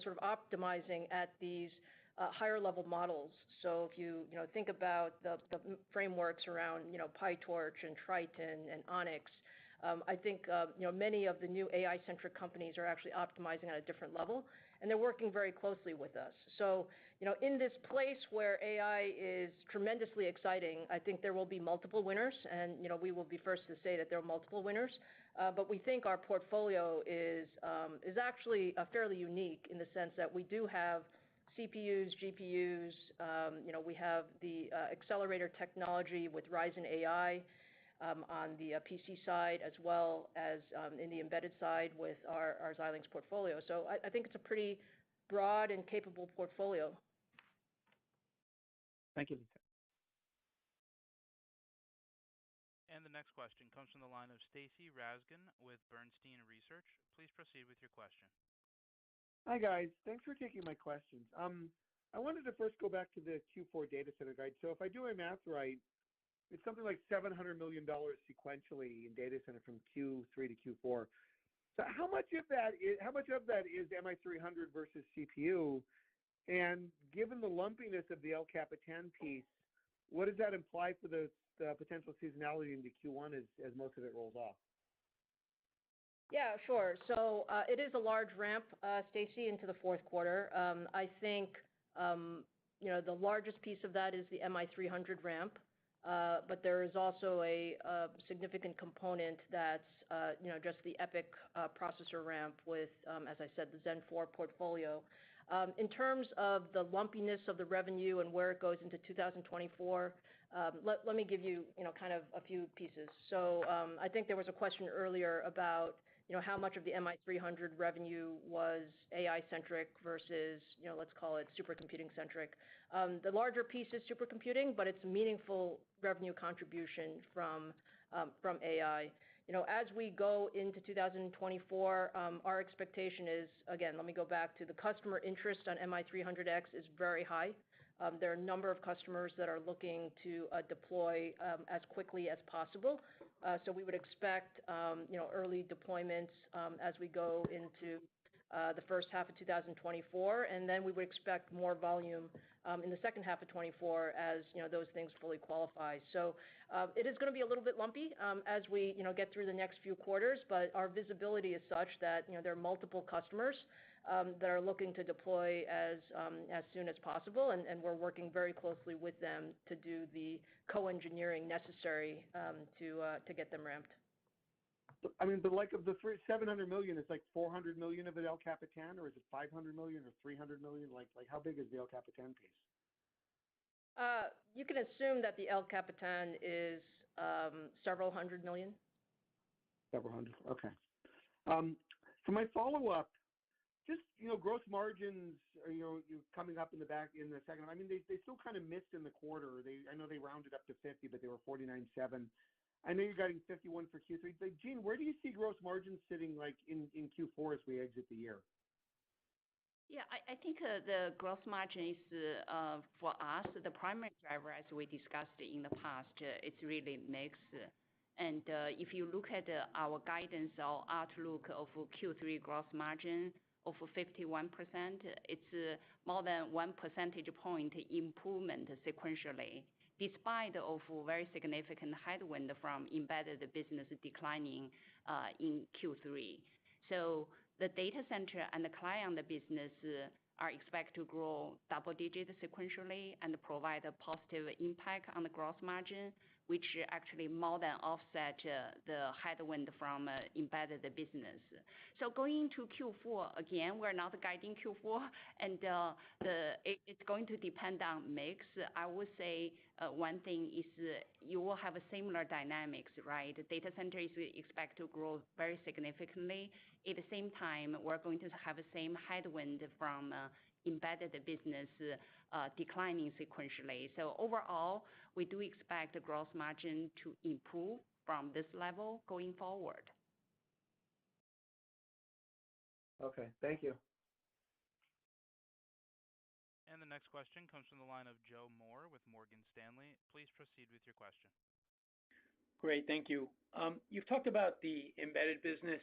sort of optimizing at these higher level models. So if you think about the frameworks around PyTorch and Triton and Onyx, I think many of the new AI-centric companies are actually optimizing at a different level, and they're working very closely with us. So in this place where AI is tremendously exciting, I think there will be multiple winners, and we will be first to say that there are multiple winners. But we think our portfolio is actually fairly unique in the sense that we do have CPUs, GPUs, we have the accelerator technology with Ryzen AI on the PC side, as well as in the embedded side with our Xilinx portfolio. So I think it's a pretty broad and capable portfolio. Thank you, Lisa. And the next question comes from the line of Stacy Rasgon with Bernstein Research. Please proceed with your question. Hi, guys. Thanks for taking my questions. I wanted to first go back to the Q4 data center guide. So if I do my math right, it's something like $700 million sequentially in data center from Q3 to Q4. So how much of that is MI300 versus CPU? And given the lumpiness of the El Capitan piece, what does that imply for the potential seasonality into Q1 as most of it rolls off? Yeah, sure. So it is a large ramp, Stacy, into the fourth quarter. I think the largest piece of that is the MI300 ramp. But there is also a significant component that's just the EPYC processor ramp with, as I said, the Zen 4 portfolio. In terms of the lumpiness of the revenue and where it goes into 2024, let me give you kind of a few pieces. So I think there was a question earlier about how much of the MI300 revenue was AI-centric versus, let's call it supercomputing-centric. The larger piece is supercomputing, but it's meaningful revenue contribution from AI. As we go into 2024, our expectation is, again, let me go back to the customer interest on MI300X is very high. There are a number of customers that are looking to deploy as quickly as possible. So we would expect early deployments as we go into the first half of 2024, and then we would expect more volume in the second half of 2024 as those things fully qualify. So it is going to be a little bit lumpy as we get through the next few quarters, but our visibility is such that there are multiple customers that are looking to deploy as soon as possible, and we're working very closely with them to do the co-engineering necessary to get them ramped. I mean, but like of the $700 million, it's like $400 million of it El Capitan, or is it $500 million or $300 million? Like how big is the El Capitan piece? You can assume that the El Capitan is several hundred million. Several hundred. Okay. For my follow-up, just, gross margins are, you coming up in the second. I mean, they still kind of missed in the quarter. I know they rounded up to 50, but they were 49.7. I know you're guiding 51 for Q3. Like, Gene, where do you see gross margins sitting like in Q4 as we exit the year? Yeah, I think the gross margin is for us the primary driver, as we discussed in the past. It's really mix. And if you look at our guidance or outlook of Q3 gross margin of 51%, it's more than 1 percentage point improvement sequentially, despite of very significant headwind from embedded business declining in Q3. So the data center and the client business are expected to grow double-digit sequentially and provide a positive impact on the gross margin, which actually more than offset the headwind from embedded business. So going into Q4, again, we're not guiding Q4, and it's going to depend on mix. I would say one thing is you will have a similar dynamics, right? The data center is expected to grow very significantly. At the same time, we're going to have the same headwind from embedded business declining sequentially. So overall, we do expect the gross margin to improve from this level going forward. Okay, thank you. And the next question comes from the line of Joe Moore with Morgan Stanley. Please proceed with your question. Great, thank you. You've talked about the embedded business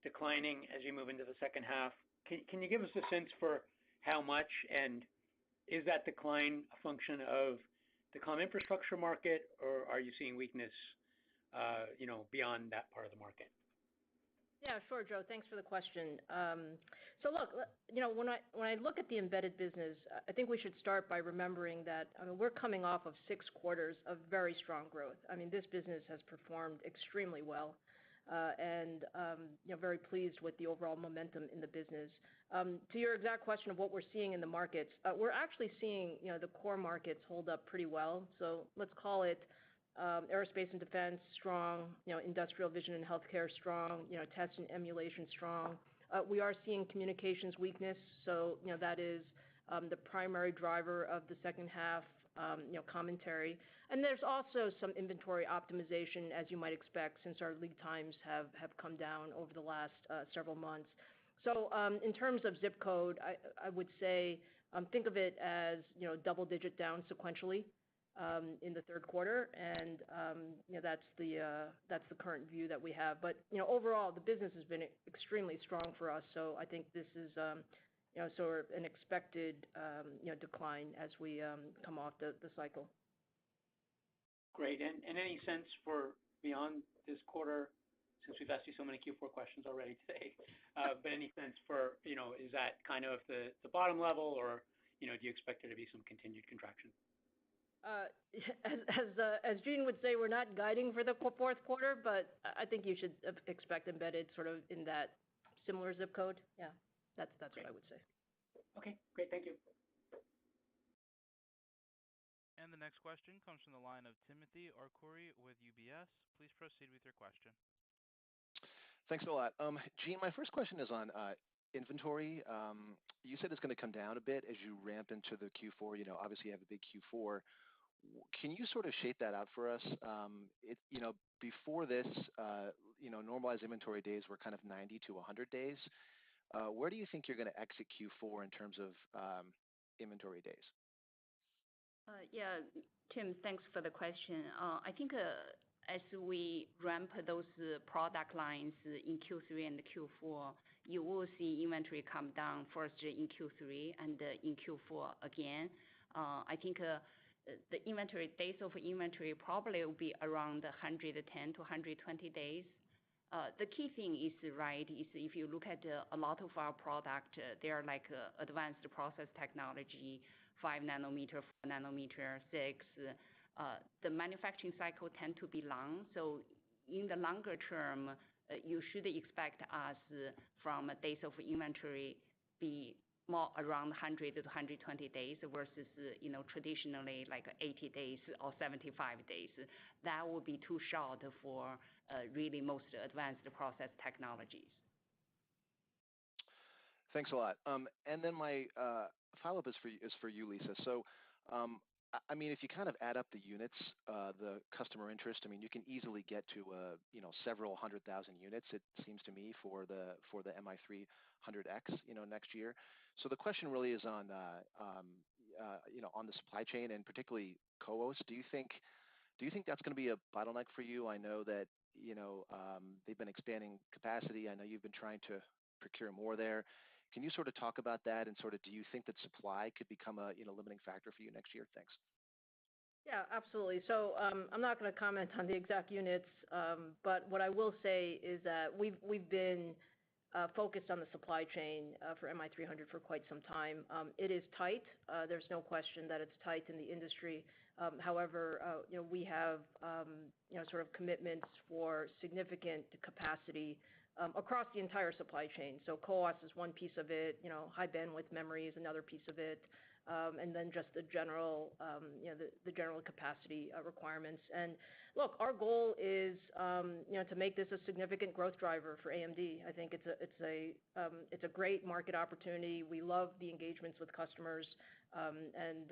declining as you move into the second half. Can you give us a sense for how much, and is that decline a function of the comm infrastructure market, or are you seeing weakness, beyond that part of the market? Yeah, sure, Joe. Thanks for the question. So look, when I look at the embedded business, I think we should start by remembering that we're coming off of 6 quarters of very strong growth. I mean, this business has performed extremely well, and very pleased with the overall momentum in the business. To your exact question of what we're seeing in the markets, we're actually seeing the core markets hold up pretty well. So let's call it aerospace and defense strong, industrial vision and healthcare strong, test and emulation strong. We are seeing communications weakness, so that is the primary driver of the second half commentary. And there's also some inventory optimization, as you might expect, since our lead times have come down over the last several months. So in terms of zip code, I would say think of it as double-digit down sequentially in the third quarter, and that's the current view that we have. But overall, the business has been extremely strong for us, so I think this is sort of an expected decline as we come off the cycle. Great. And any sense for beyond this quarter, since we've asked you so many Q4 questions already today, but any sense for, is that kind of the bottom level, or, do you expect there to be some continued contraction? As Gene would say, we're not guiding for the fourth quarter, but I think you should expect embedded sort of in that similar zip code. Yeah, that's what I would say. Okay, great. Thank you. And the next question comes from the line of Timothy Arcuri with UBS. Please proceed with your question. Thanks a lot. Gene, my first question is on inventory. You said it's going to come down a bit as you ramp into the Q4. Obviously you have a big Q4. Can you sort of shape that out for us? Before this, normalized inventory days were kind of 90 to 100 days. Where do you think you're going to exit Q4 in terms of inventory days? Yeah, Tim, thanks for the question. I think as we ramp those product lines in Q3 and Q4, you will see inventory come down first in Q3 and in Q4 again. I think the inventory days of inventory probably will be around 110 to 120 days. The key thing is if you look at a lot of our product, they are like advanced process technology, 5 nanometer, 4 nanometer, 6. The manufacturing cycle tend to be long, so in the longer term, you should expect us from days of inventory be more around 100 to 120 days versus, traditionally like 80 days or 75 days. That would be too short for really most advanced process technologies. Thanks a lot. And then my follow-up is for you, Lisa. So, if you kind of add up the units, the customer interest, you can easily get to several 100,000 units. It seems to me for the MI300X, next year. So the question really is on the supply chain and particularly CoWoS. Do you think that's going to be a bottleneck for you? I know that they've been expanding capacity. I know you've been trying to procure more there. Can you sort of talk about that and do you think that supply could become a limiting factor for you next year? Thanks. Yeah, absolutely. So I'm not going to comment on the exact units, but what I will say is that we've been focused on the supply chain for MI300 for quite some time. It is tight. There's no question that it's tight in the industry. However, we have sort of commitments for significant capacity across the entire supply chain. So CoWoS is one piece of it. High bandwidth memory is another piece of it, and then just the general the general capacity requirements. And look, our goal is to make this a significant growth driver for AMD. I think it's a great market opportunity. We love the engagements with customers, and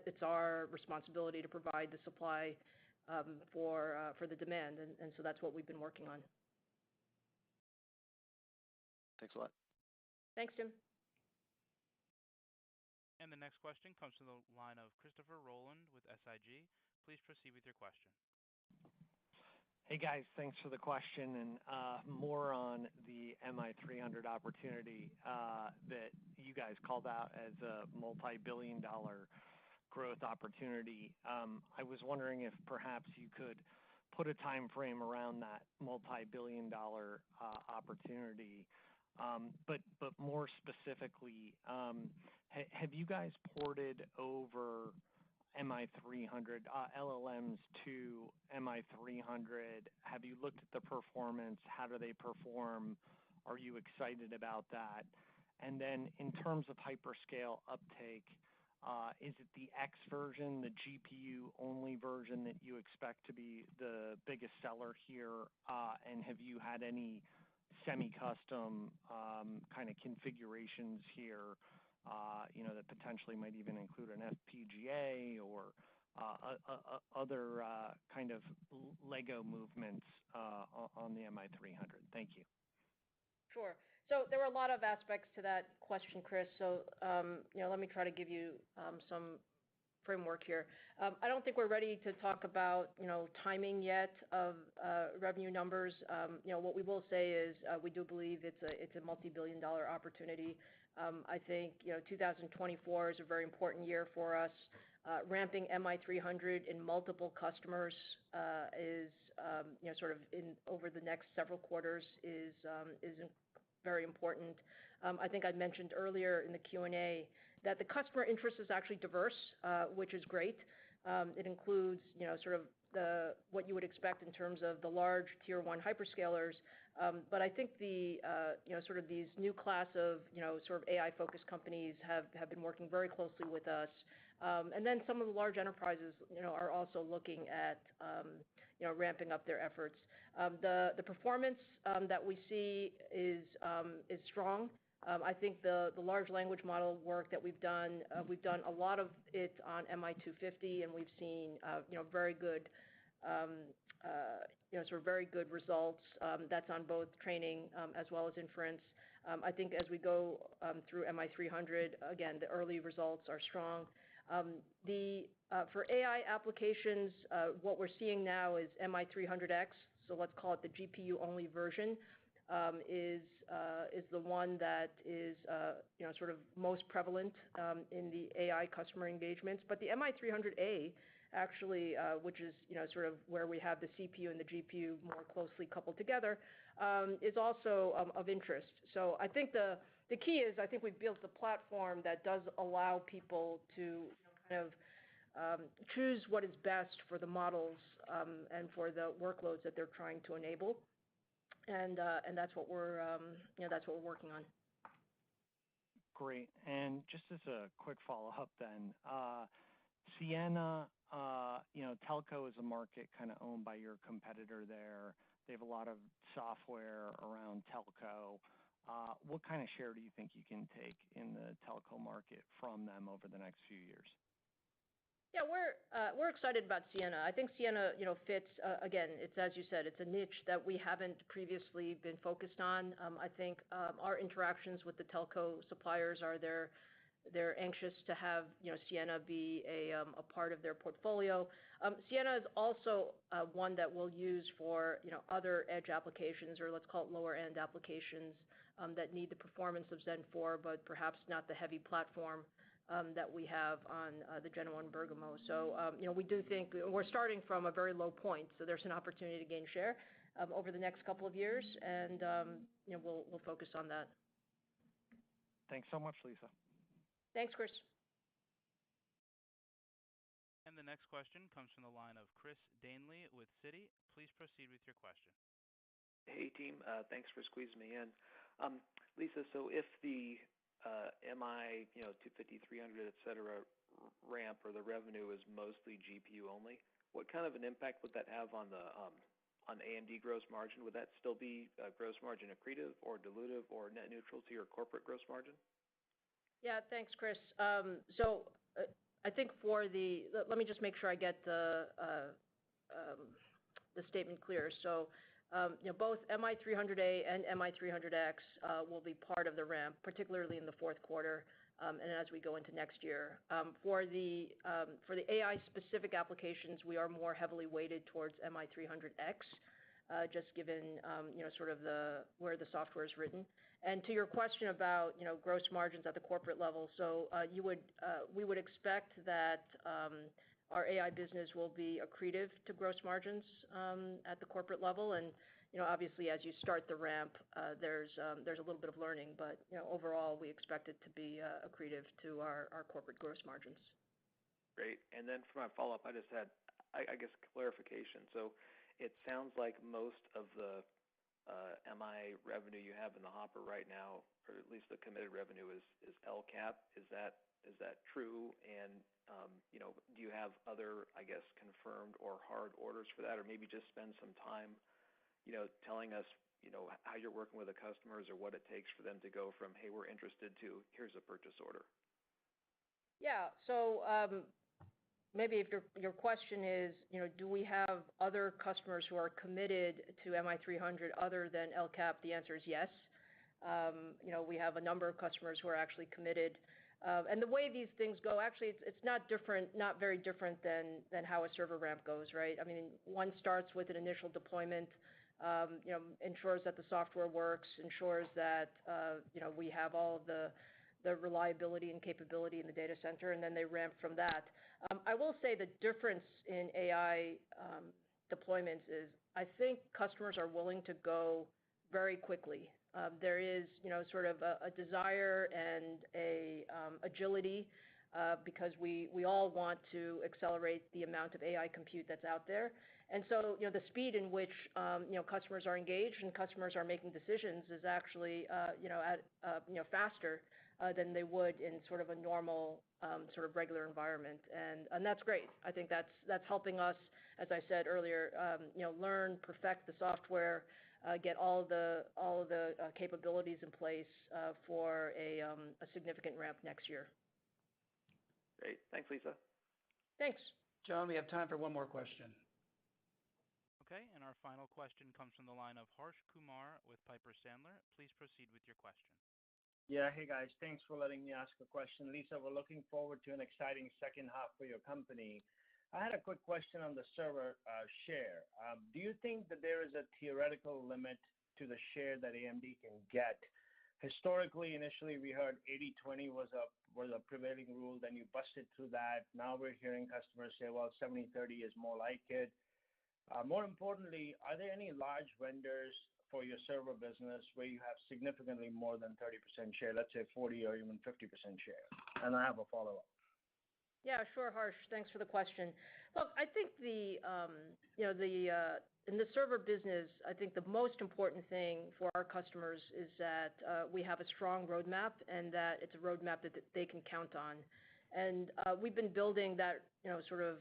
it's our responsibility to provide the supply for the demand, and so that's what we've been working on. Thanks a lot. Thanks, Tim. And the next question comes from the line of Christopher Rolland with SIG. Please proceed with your question. Hey guys, thanks for the question, and more on the MI300 opportunity that you guys called out as a multi-billion-dollar growth opportunity. I was wondering if perhaps you could put a time frame around that multi-billion-dollar opportunity. But more specifically, have you guys ported over MI300 LLMs to MI300? Have you looked at the performance? How do they perform? Are you excited about that? And then in terms of hyperscale uptake, is it the X version, the GPU-only version that you expect to be the biggest seller here? And have you had any semi-custom kind of configurations here, that potentially might even include an FPGA or other kind of Lego movements on the MI300? Thank you. Sure. So there were a lot of aspects to that question, Chris. So let me try to give you some framework here. I don't think we're ready to talk about timing yet of revenue numbers. What we will say is we do believe it's a multi-billion-dollar opportunity. I think 2024 is a very important year for us. Ramping MI300 in multiple customers is sort of over the next several quarters is very important. I think I mentioned earlier in the Q&A that the customer interest is actually diverse, which is great. It includes sort of what you would expect in terms of the large tier one hyperscalers, but I think the sort of these new class of sort of AI-focused companies have been working very closely with us, and then some of the large enterprises are also looking at ramping up their efforts. The performance that we see is strong. I think the large language model work that we've done a lot of it on MI250, and we've seen very good sort of very good results. That's on both training as well as inference. I think as we go through MI300, again, the early results are strong. For AI applications, what we're seeing now is MI300X, so let's call it the GPU-only version, is the one that is sort of most prevalent in the AI customer engagements. But the MI300A actually, which is sort of where we have the CPU and the GPU more closely coupled together, is also of interest. So I think the key is I think we've built a platform that does allow people to kind of choose what is best for the models and for the workloads that they're trying to enable. And that's what we're working on. Great. And just as a quick follow-up then, Ciena, telco is a market kind of owned by your competitor there. They have a lot of software around telco. What kind of share do you think you can take in the telco market from them over the next few years? Yeah, we're excited about Ciena. I think Ciena, fits again. It's as you said, it's a niche that we haven't previously been focused on. I think our interactions with the telco suppliers are they're anxious to have Ciena be a part of their portfolio. Ciena is also one that we'll use for other edge applications, or let's call it lower end applications that need the performance of Zen 4, but perhaps not the heavy platform that we have on the Gen 1 Bergamo. So we do think we're starting from a very low point, so there's an opportunity to gain share over the next couple of years, and we'll focus on that. Thanks so much, Lisa. Thanks, Chris. And the next question comes from the line of Chris Danely with Citi. Please proceed with your question. Hey, team. Thanks for squeezing me in. Lisa, so if the MI, 250, 300, et cetera, ramp or the revenue is mostly GPU only, what kind of an impact would that have on the on AMD gross margin? Would that still be gross margin accretive or dilutive or net neutral to your corporate gross margin? Yeah, thanks, Chris. So I think let me just make sure I get the statement clear. So both MI300A and MI300X will be part of the ramp, particularly in the fourth quarter, and as we go into next year. For the AI specific applications, we are more heavily weighted towards MI300X. Just given sort of where the software is written. And to your question about gross margins at the corporate level, so we would expect that our AI business will be accretive to gross margins at the corporate level, and obviously as you start the ramp, there's a little bit of learning, but overall we expect it to be accretive to our corporate gross margins. Great. And then for my follow-up, I just had I guess clarification. So it sounds like most of the MI revenue you have in the hopper right now, or at least the committed revenue, is LCAP. Is that true? And do you have other, I guess, confirmed or hard orders for that, or maybe just spend some time, telling us, how you're working with the customers or what it takes for them to go from, hey, we're interested, to here's a purchase order. Yeah. So maybe if your question is, do we have other customers who are committed to MI300 other than LCAP? The answer is yes. We have a number of customers who are actually committed. And the way these things go, actually, it's not very different than how a server ramp goes, right? I mean, one starts with an initial deployment, ensures that the software works, ensures that we have all of the reliability and capability in the data center, and then they ramp from that. I will say the difference in AI deployments is I think customers are willing to go very quickly. There is sort of a desire and a agility because we all want to accelerate the amount of AI compute that's out there. And so the speed in which customers are engaged and customers are making decisions is actually faster than they would in sort of a normal sort of regular environment, and that's great. I think that's helping us, as I said earlier, learn, perfect the software, get all of the capabilities in place for a significant ramp next year. Great. Thanks, Lisa. Thanks. John, we have time for one more question. Okay, and our final question comes from the line of Harsh Kumar with Piper Sandler. Please proceed with your question. Yeah, hey guys, thanks for letting me ask a question. Lisa, we're looking forward to an exciting second half for your company. I had a quick question on the server share. Do you think that there is a theoretical limit to the share that AMD can get? Historically, initially we heard 80-20 was a prevailing rule, then you busted through that. Now we're hearing customers say, well, 70-30 is more like it. More importantly, are there any large vendors for your server business where you have significantly more than 30% share, let's say 40 or even 50% share? And I have a follow-up. Yeah, sure, Harsh. Thanks for the question. Look, I think in the server business, I think the most important thing for our customers is that we have a strong roadmap and that it's a roadmap that they can count on. And we've been building that, sort of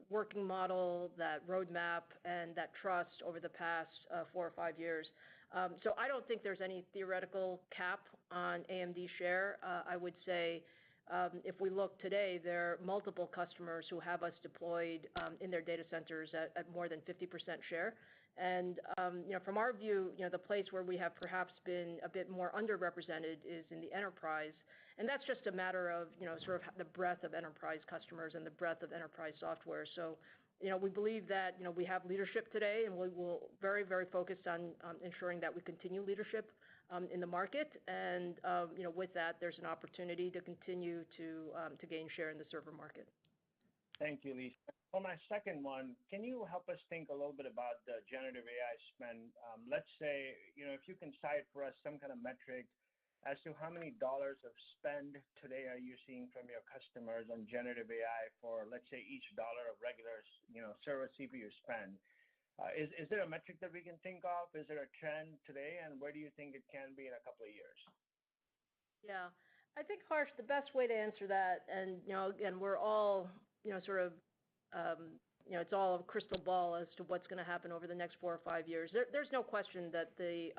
working model, that roadmap, and that trust over the past 4 or 5 years. So I don't think there's any theoretical cap on AMD share. I would say if we look today, there are multiple customers who have us deployed in their data centers at more than 50% share. And from our view, the place where we have perhaps been a bit more underrepresented is in the enterprise, and that's just a matter of sort of the breadth of enterprise customers and the breadth of enterprise software. So we believe that we have leadership today, and we will very, very focused on ensuring that we continue leadership in the market. And with that, there's an opportunity to continue to gain share in the server market. Thank you, Lisa. For my second one, can you help us think a little bit about the generative AI spend? Let's say, if you can cite for us some kind of metric as to how many dollars of spend today are you seeing from your customers on generative AI for, let's say, each dollar of regular, server CPU spend. Is there a metric that we can think of? Is there a trend today, and where do you think it can be in a couple of years? Yeah, I think, Harsh, the best way to answer that, and again, we're all sort of it's all a crystal ball as to what's going to happen over the next 4 or 5 years. There's no question that the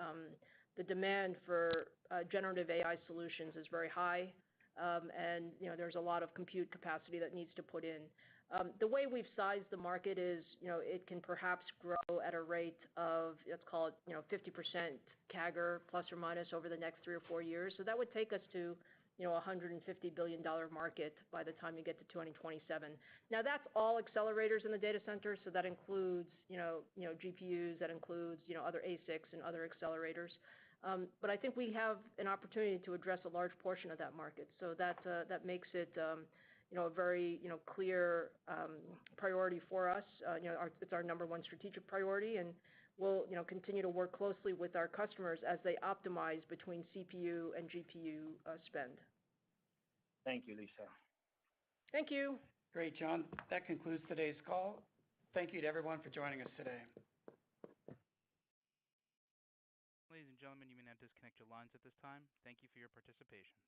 demand for generative AI solutions is very high, and there's a lot of compute capacity that needs to put in. The way we've sized the market is, it can perhaps grow at a rate of, let's call it, 50% CAGR plus or minus over the next 3 or 4 years. So that would take us to $150 billion market by the time you get to 2027. Now that's all accelerators in the data center, so that includes GPUs, that includes other ASICs and other accelerators. But I think we have an opportunity to address a large portion of that market. So that makes it a very clear priority for us. It's our number one strategic priority, and we'll continue to work closely with our customers as they optimize between CPU and GPU spend. Thank you, Lisa. Thank you. Great, John. That concludes today's call. Thank you to everyone for joining us today. Ladies and gentlemen, you may now disconnect your lines at this time. Thank you for your participation.